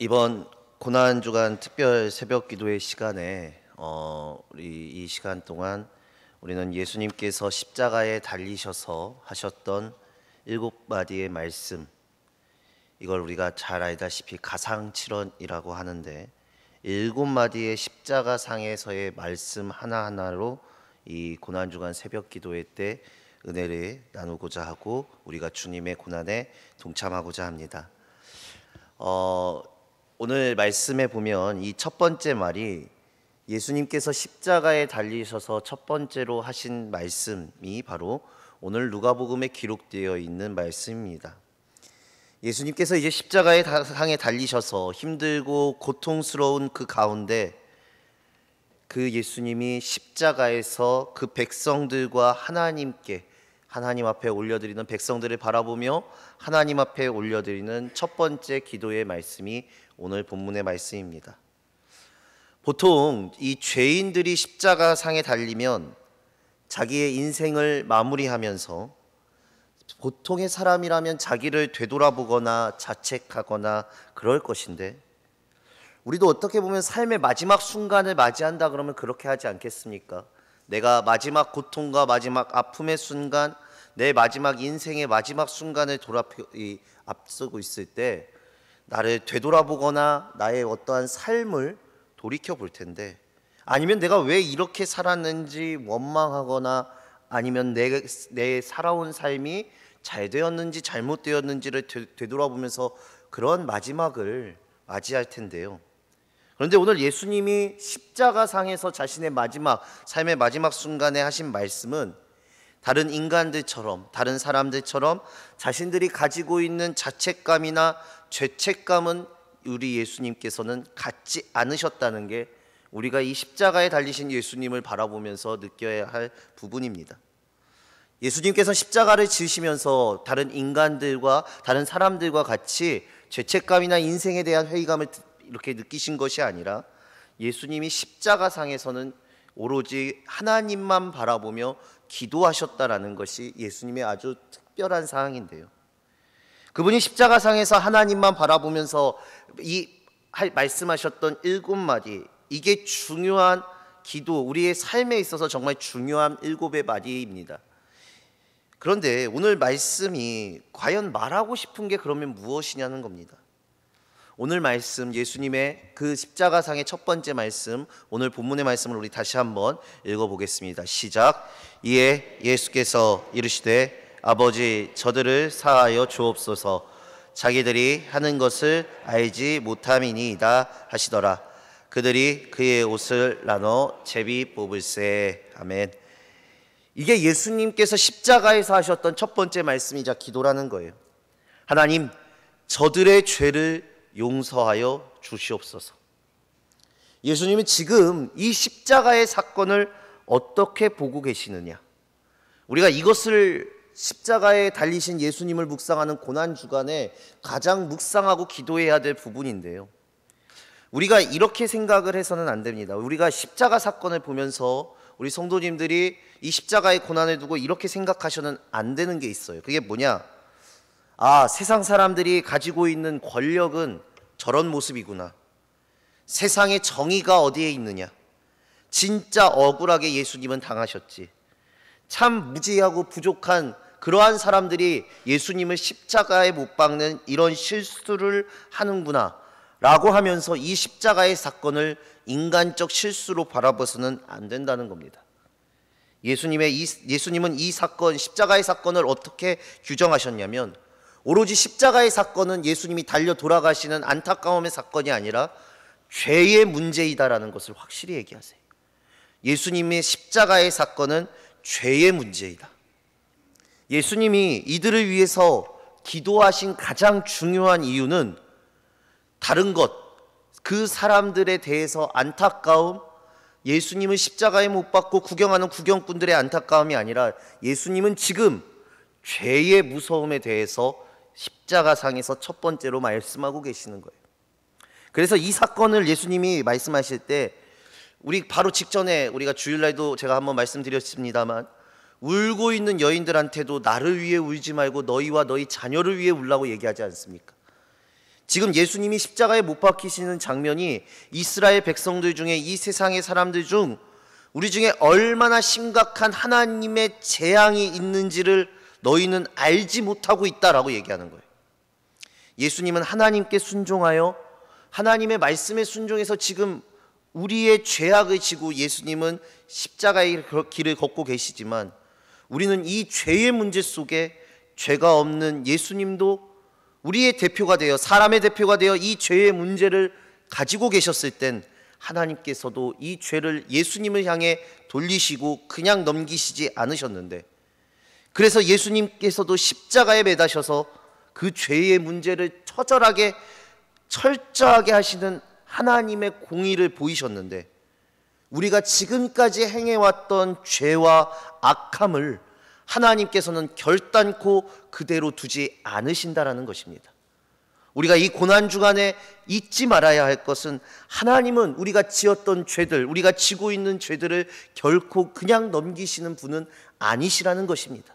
이번 고난주간 특별 새벽 기도의 시간에 우리 이 시간 동안 우리는 예수님께서 십자가에 달리셔서 하셨던 7마디의 말씀, 이걸 우리가 잘 알다시피 가상칠언이라고 하는데 7마디의 십자가상에서의 말씀 하나하나로 이 고난주간 새벽 기도회 때 은혜를 나누고자 하고 우리가 주님의 고난에 동참하고자 합니다. 오늘 말씀에 보면 이 첫 번째 말이 예수님께서 십자가에 달리셔서 첫 번째로 하신 말씀이 바로 오늘 누가복음에 기록되어 있는 말씀입니다. 예수님께서 이제 십자가의 상에 달리셔서 힘들고 고통스러운 그 가운데 그 예수님이 십자가에서 그 백성들과 하나님 앞에 올려드리는 백성들을 바라보며 하나님 앞에 올려드리는 첫 번째 기도의 말씀이 오늘 본문의 말씀입니다. 보통 이 죄인들이 십자가상에 달리면 자기의 인생을 마무리하면서 보통의 사람이라면 자기를 되돌아보거나 자책하거나 그럴 것인데, 우리도 어떻게 보면 삶의 마지막 순간을 맞이한다 그러면 그렇게 하지 않겠습니까? 내가 마지막 고통과 마지막 아픔의 순간, 내 마지막 인생의 마지막 순간을 앞서고 있을 때 나를 되돌아보거나 나의 어떠한 삶을 돌이켜 볼 텐데, 아니면 내가 왜 이렇게 살았는지 원망하거나 아니면 내 살아온 삶이 잘 되었는지 잘못되었는지를 되돌아보면서 그런 마지막을 맞이할 텐데요. 그런데 오늘 예수님이 십자가상에서 자신의 삶의 마지막 순간에 하신 말씀은 다른 인간들처럼, 다른 사람들처럼 자신들이 가지고 있는 자책감이나 죄책감은 우리 예수님께서는 갖지 않으셨다는 게 우리가 이 십자가에 달리신 예수님을 바라보면서 느껴야 할 부분입니다. 예수님께서 십자가를 지으시면서 다른 인간들과 다른 사람들과 같이 죄책감이나 인생에 대한 회의감을 이렇게 느끼신 것이 아니라 예수님이 십자가상에서는 오로지 하나님만 바라보며 기도하셨다라는 것이 예수님의 아주 특별한 사항인데요. 그분이 십자가상에서 하나님만 바라보면서 말씀하셨던 7마디, 이게 중요한 기도, 우리의 삶에 있어서 정말 중요한 7의 마디입니다. 그런데 오늘 말씀이 과연 말하고 싶은 게 그러면 무엇이냐는 겁니다. 오늘 말씀, 예수님의 그 십자가상의 첫 번째 말씀, 오늘 본문의 말씀을 우리 다시 한번 읽어보겠습니다. 시작. 이에 예수께서 이르시되 아버지, 저들을 사하여 주옵소서. 자기들이 하는 것을 알지 못함이니이다 하시더라. 그들이 그의 옷을 나눠 제비 뽑을세. 아멘. 이게 예수님께서 십자가에서 하셨던 첫 번째 말씀이자 기도라는 거예요. 하나님, 저들의 죄를 용서하여 주시옵소서. 예수님은 지금 이 십자가의 사건을 어떻게 보고 계시느냐? 우리가 이것을 십자가에 달리신 예수님을 묵상하는 고난주간에 가장 묵상하고 기도해야 될 부분인데요, 우리가 이렇게 생각을 해서는 안 됩니다. 우리가 십자가 사건을 보면서 우리 성도님들이 이 십자가의 고난을 두고 이렇게 생각하셔는 안 되는 게 있어요. 그게 뭐냐? 세상 사람들이 가지고 있는 권력은 저런 모습이구나. 세상의 정의가 어디에 있느냐? 진짜 억울하게 예수님은 당하셨지. 참 무지하고 부족한 그러한 사람들이 예수님을 십자가에 못 박는 이런 실수를 하는구나 라고 하면서 이 십자가의 사건을 인간적 실수로 바라봐서는 안 된다는 겁니다. 예수님은 이 사건, 십자가의 사건을 어떻게 규정하셨냐면, 오로지 십자가의 사건은 예수님이 달려 돌아가시는 안타까움의 사건이 아니라 죄의 문제이다라는 것을 확실히 얘기하세요. 예수님의 십자가의 사건은 죄의 문제이다. 예수님이 이들을 위해서 기도하신 가장 중요한 이유는 다른 것, 그 사람들에 대해서 안타까움, 예수님을 십자가에 못 박고 구경하는 구경꾼들의 안타까움이 아니라 예수님은 지금 죄의 무서움에 대해서 십자가상에서 첫 번째로 말씀하고 계시는 거예요. 그래서 이 사건을 예수님이 말씀하실 때 우리 바로 직전에 우리가 주일날도 제가 한번 말씀드렸습니다만 울고 있는 여인들한테도 나를 위해 울지 말고 너희와 너희 자녀를 위해 울라고 얘기하지 않습니까? 지금 예수님이 십자가에 못 박히시는 장면이 이스라엘 백성들 중에, 이 세상의 사람들 중 우리 중에 얼마나 심각한 하나님의 재앙이 있는지를 너희는 알지 못하고 있다라고 얘기하는 거예요. 예수님은 하나님께 순종하여 하나님의 말씀에 순종해서 지금 우리의 죄악을 지고 예수님은 십자가의 길을 걷고 계시지만, 우리는 이 죄의 문제 속에 죄가 없는 예수님도 우리의 대표가 되어, 사람의 대표가 되어 이 죄의 문제를 가지고 계셨을 땐 하나님께서도 이 죄를 예수님을 향해 돌리시고 그냥 넘기시지 않으셨는데, 그래서 예수님께서도 십자가에 매다셔서 그 죄의 문제를 처절하게 철저하게 하시는 하나님의 공의를 보이셨는데, 우리가 지금까지 행해왔던 죄와 악함을 하나님께서는 결단코 그대로 두지 않으신다라는 것입니다. 우리가 이 고난 주간에 잊지 말아야 할 것은, 하나님은 우리가 지었던 죄들, 우리가 지고 있는 죄들을 결코 그냥 넘기시는 분은 아니시라는 것입니다.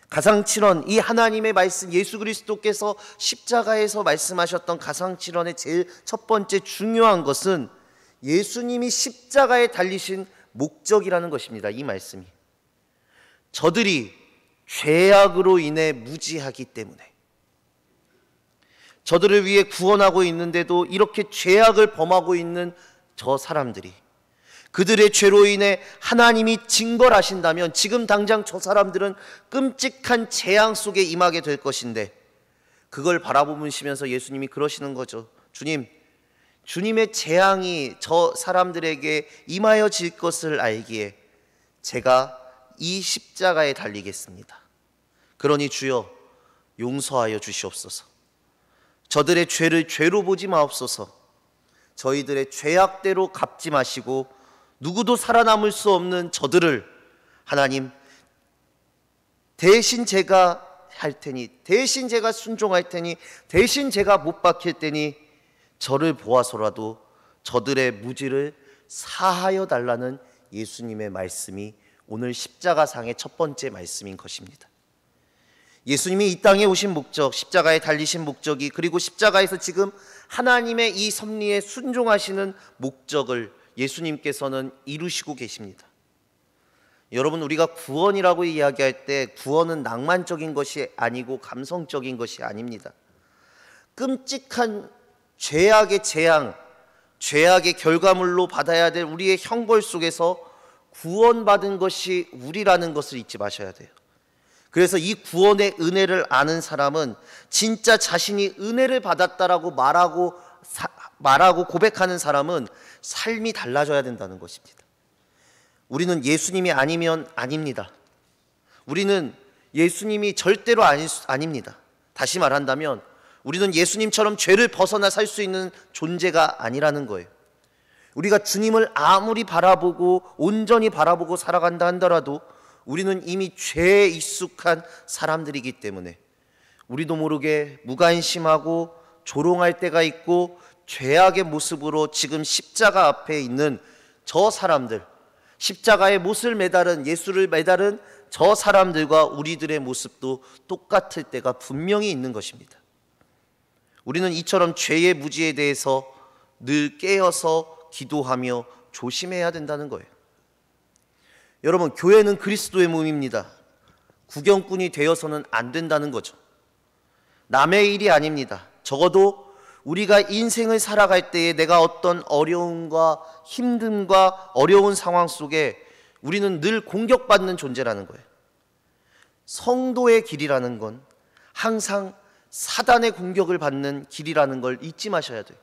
가상칠언, 이 하나님의 말씀, 예수 그리스도께서 십자가에서 말씀하셨던 가상칠언의 제일 첫 번째 중요한 것은 예수님이 십자가에 달리신 목적이라는 것입니다. 이 말씀이, 저들이 죄악으로 인해 무지하기 때문에, 저들을 위해 구원하고 있는데도 이렇게 죄악을 범하고 있는 저 사람들이, 그들의 죄로 인해 하나님이 징벌하신다면 지금 당장 저 사람들은 끔찍한 재앙 속에 임하게 될 것인데, 그걸 바라보시면서 예수님이 그러시는 거죠. 주님의 재앙이 저 사람들에게 임하여질 것을 알기에 제가 이 십자가에 달리겠습니다. 그러니 주여 용서하여 주시옵소서. 저들의 죄를 죄로 보지 마옵소서. 저희들의 죄악대로 갚지 마시고 누구도 살아남을 수 없는 저들을 하나님 대신 제가 할 테니, 대신 제가 순종할 테니, 대신 제가 못 박힐 테니 저를 보아서라도 저들의 무지를 사하여 달라는 예수님의 말씀이 오늘 십자가상의 첫 번째 말씀인 것입니다. 예수님이 이 땅에 오신 목적, 십자가에 달리신 목적이, 그리고 십자가에서 지금 하나님의 이 섭리에 순종하시는 목적을 예수님께서는 이루시고 계십니다. 여러분, 우리가 구원이라고 이야기할 때 구원은 낭만적인 것이 아니고 감성적인 것이 아닙니다. 끔찍한 죄악의 재앙, 죄악의 결과물로 받아야 될 우리의 형벌 속에서 구원받은 것이 우리라는 것을 잊지 마셔야 돼요. 그래서 이 구원의 은혜를 아는 사람은 진짜 자신이 은혜를 받았다라고 말하고 고백하는 사람은 삶이 달라져야 된다는 것입니다. 우리는 예수님이 아니면 아닙니다. 우리는 예수님이 절대로 아닙니다. 다시 말한다면 우리는 예수님처럼 죄를 벗어나 살 수 있는 존재가 아니라는 거예요. 우리가 주님을 아무리 바라보고 온전히 바라보고 살아간다 한더라도 우리는 이미 죄에 익숙한 사람들이기 때문에 우리도 모르게 무관심하고 조롱할 때가 있고, 죄악의 모습으로 지금 십자가 앞에 있는 저 사람들, 십자가의 못을 매달은, 예수를 매달은 저 사람들과 우리들의 모습도 똑같을 때가 분명히 있는 것입니다. 우리는 이처럼 죄의 무지에 대해서 늘 깨어서 기도하며 조심해야 된다는 거예요. 여러분, 교회는 그리스도의 몸입니다. 구경꾼이 되어서는 안 된다는 거죠. 남의 일이 아닙니다. 적어도 우리가 인생을 살아갈 때에 내가 어떤 어려움과 힘듦과 어려운 상황 속에 우리는 늘 공격받는 존재라는 거예요. 성도의 길이라는 건 항상 사단의 공격을 받는 길이라는 걸 잊지 마셔야 돼요.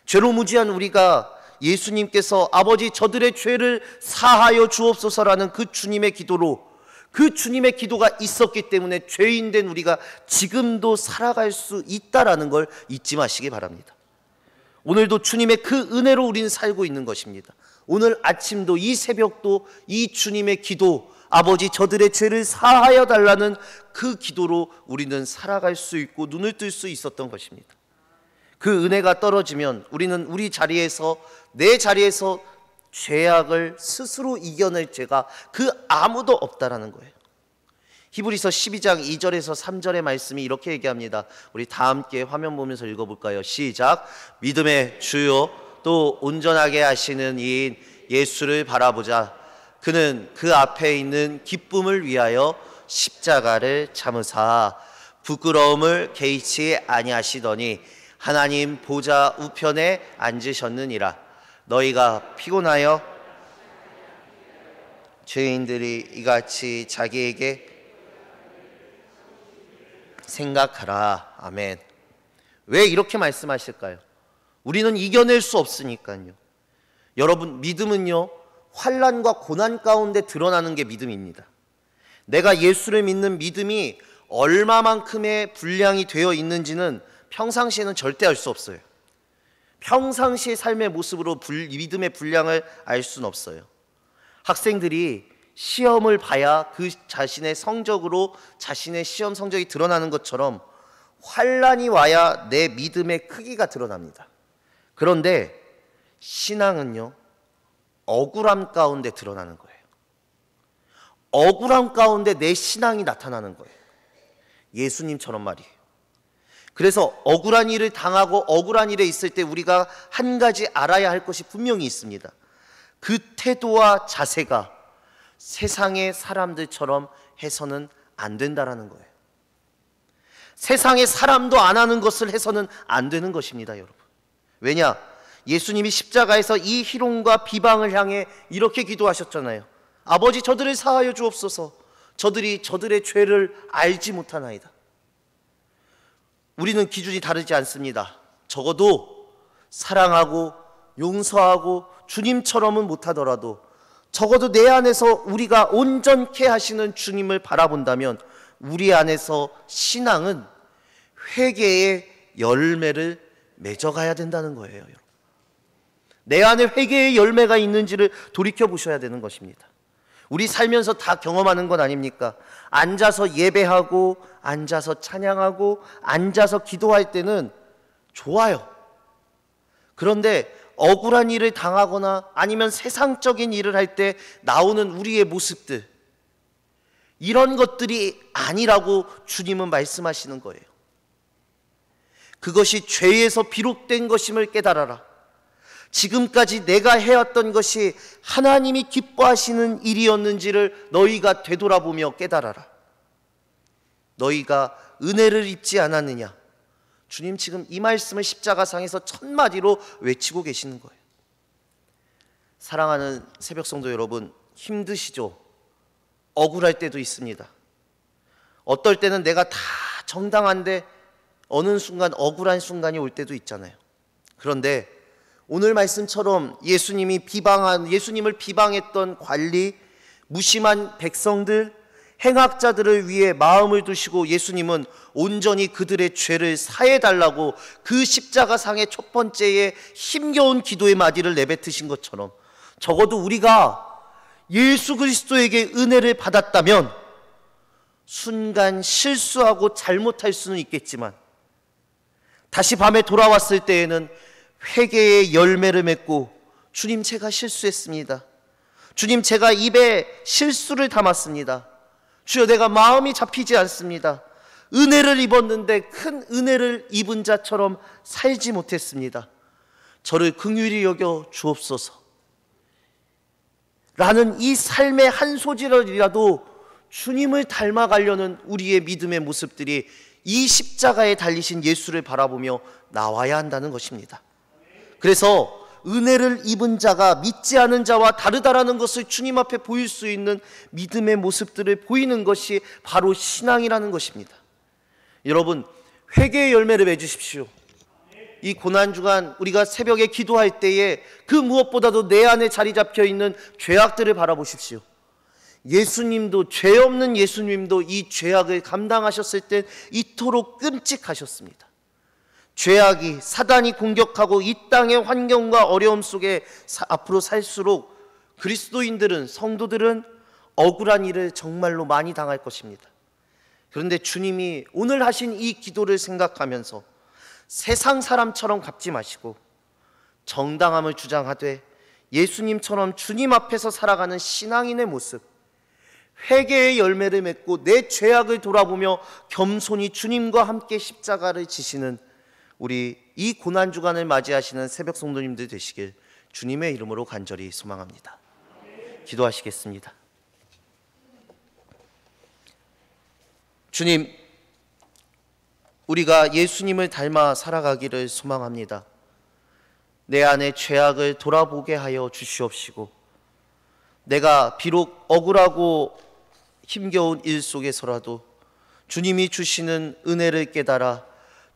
죄로 무지한 우리가 예수님께서 아버지 저들의 죄를 사하여 주옵소서라는 그 주님의 기도로, 그 주님의 기도가 있었기 때문에 죄인된 우리가 지금도 살아갈 수 있다라는 걸 잊지 마시기 바랍니다. 오늘도 주님의 그 은혜로 우리는 살고 있는 것입니다. 오늘 아침도 이 새벽도 이 주님의 기도, 아버지 저들의 죄를 사하여 달라는 그 기도로 우리는 살아갈 수 있고 눈을 뜰 수 있었던 것입니다. 그 은혜가 떨어지면 우리는 우리 자리에서, 내 자리에서 죄악을 스스로 이겨낼 죄가 그 아무도 없다라는 거예요. 히브리서 12장 2절에서 3절의 말씀이 이렇게 얘기합니다. 우리 다 함께 화면 보면서 읽어볼까요? 시작. 믿음의 주요 또 온전하게 하시는 이인 예수를 바라보자. 그는 그 앞에 있는 기쁨을 위하여 십자가를 참으사 부끄러움을 개의치 아니하시더니 하나님 보좌 우편에 앉으셨느니라. 너희가 피곤하여 죄인들이 이같이 자기에게 생각하라. 아멘. 왜 이렇게 말씀하실까요? 우리는 이겨낼 수 없으니까요. 여러분, 믿음은요, 환난과 고난 가운데 드러나는 게 믿음입니다. 내가 예수를 믿는 믿음이 얼마만큼의 분량이 되어 있는지는 평상시에는 절대 알 수 없어요. 평상시의 삶의 모습으로 믿음의 분량을 알 수는 없어요. 학생들이 시험을 봐야 그 자신의 성적으로 자신의 시험 성적이 드러나는 것처럼 환난이 와야 내 믿음의 크기가 드러납니다. 그런데 신앙은요, 억울함 가운데 드러나는 거예요. 억울함 가운데 내 신앙이 나타나는 거예요. 예수님처럼 말이에요. 그래서 억울한 일을 당하고 억울한 일에 있을 때 우리가 한 가지 알아야 할 것이 분명히 있습니다. 그 태도와 자세가 세상의 사람들처럼 해서는 안 된다라는 거예요. 세상의 사람도 안 하는 것을 해서는 안 되는 것입니다, 여러분. 왜냐? 예수님이 십자가에서 이 희롱과 비방을 향해 이렇게 기도하셨잖아요. 아버지, 저들을 사하여 주옵소서. 저들이 저들의 죄를 알지 못하나이다. 우리는 기준이 다르지 않습니다. 적어도 사랑하고 용서하고 주님처럼은 못하더라도 적어도 내 안에서 우리가 온전케 하시는 주님을 바라본다면 우리 안에서 신앙은 회개의 열매를 맺어가야 된다는 거예요, 여러분. 내 안에 회개의 열매가 있는지를 돌이켜 보셔야 되는 것입니다. 우리 살면서 다 경험하는 건 아닙니까? 앉아서 예배하고 앉아서 찬양하고 앉아서 기도할 때는 좋아요. 그런데 억울한 일을 당하거나 아니면 세상적인 일을 할 때 나오는 우리의 모습들, 이런 것들이 아니라고 주님은 말씀하시는 거예요. 그것이 죄에서 비롯된 것임을 깨달아라. 지금까지 내가 해왔던 것이 하나님이 기뻐하시는 일이었는지를 너희가 되돌아보며 깨달아라. 너희가 은혜를 입지 않았느냐? 주님 지금 이 말씀을 십자가상에서 첫마디로 외치고 계시는 거예요. 사랑하는 새벽성도 여러분, 힘드시죠? 억울할 때도 있습니다. 어떨 때는 내가 다 정당한데 어느 순간 억울한 순간이 올 때도 있잖아요. 그런데 오늘 말씀처럼 예수님을 비방했던 관리, 무심한 백성들, 행악자들을 위해 마음을 두시고 예수님은 온전히 그들의 죄를 사해달라고 그 십자가상의 첫 번째의 힘겨운 기도의 마디를 내뱉으신 것처럼 적어도 우리가 예수 그리스도에게 은혜를 받았다면 순간 실수하고 잘못할 수는 있겠지만 다시 밤에 돌아왔을 때에는 회개의 열매를 맺고, 주님 제가 실수했습니다. 주님 제가 입에 실수를 담았습니다. 주여 내가 마음이 잡히지 않습니다. 은혜를 입었는데 큰 은혜를 입은 자처럼 살지 못했습니다. 저를 긍휼히 여겨 주옵소서. 라는 이 삶의 한 소절이라도 주님을 닮아가려는 우리의 믿음의 모습들이 이 십자가에 달리신 예수를 바라보며 나와야 한다는 것입니다. 그래서 은혜를 입은 자가 믿지 않은 자와 다르다라는 것을 주님 앞에 보일 수 있는 믿음의 모습들을 보이는 것이 바로 신앙이라는 것입니다. 여러분, 회개의 열매를 맺으십시오. 이 고난주간 우리가 새벽에 기도할 때에 그 무엇보다도 내 안에 자리 잡혀 있는 죄악들을 바라보십시오. 예수님도, 죄 없는 예수님도 이 죄악을 감당하셨을 때 이토록 끔찍하셨습니다. 죄악이, 사단이 공격하고 이 땅의 환경과 어려움 속에 앞으로 살수록 그리스도인들은, 성도들은 억울한 일을 정말로 많이 당할 것입니다. 그런데 주님이 오늘 하신 이 기도를 생각하면서 세상 사람처럼 갚지 마시고 정당함을 주장하되 예수님처럼 주님 앞에서 살아가는 신앙인의 모습, 회개의 열매를 맺고 내 죄악을 돌아보며 겸손히 주님과 함께 십자가를 지시는 우리 이 고난주간을 맞이하시는 새벽 성도님들 되시길 주님의 이름으로 간절히 소망합니다. 기도하시겠습니다. 주님, 우리가 예수님을 닮아 살아가기를 소망합니다. 내 안의 죄악을 돌아보게 하여 주시옵시고, 내가 비록 억울하고 힘겨운 일 속에서라도 주님이 주시는 은혜를 깨달아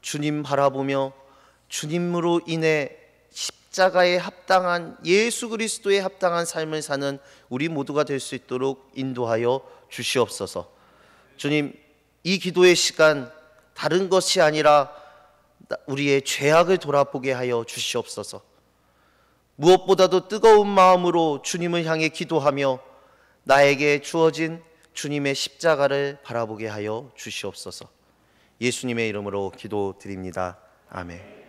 주님 바라보며 주님으로 인해 십자가에 합당한, 예수 그리스도에 합당한 삶을 사는 우리 모두가 될 수 있도록 인도하여 주시옵소서. 주님, 이 기도의 시간 다른 것이 아니라 우리의 죄악을 돌아보게 하여 주시옵소서. 무엇보다도 뜨거운 마음으로 주님을 향해 기도하며 나에게 주어진 주님의 십자가를 바라보게 하여 주시옵소서. 예수님의 이름으로 기도드립니다. 아멘.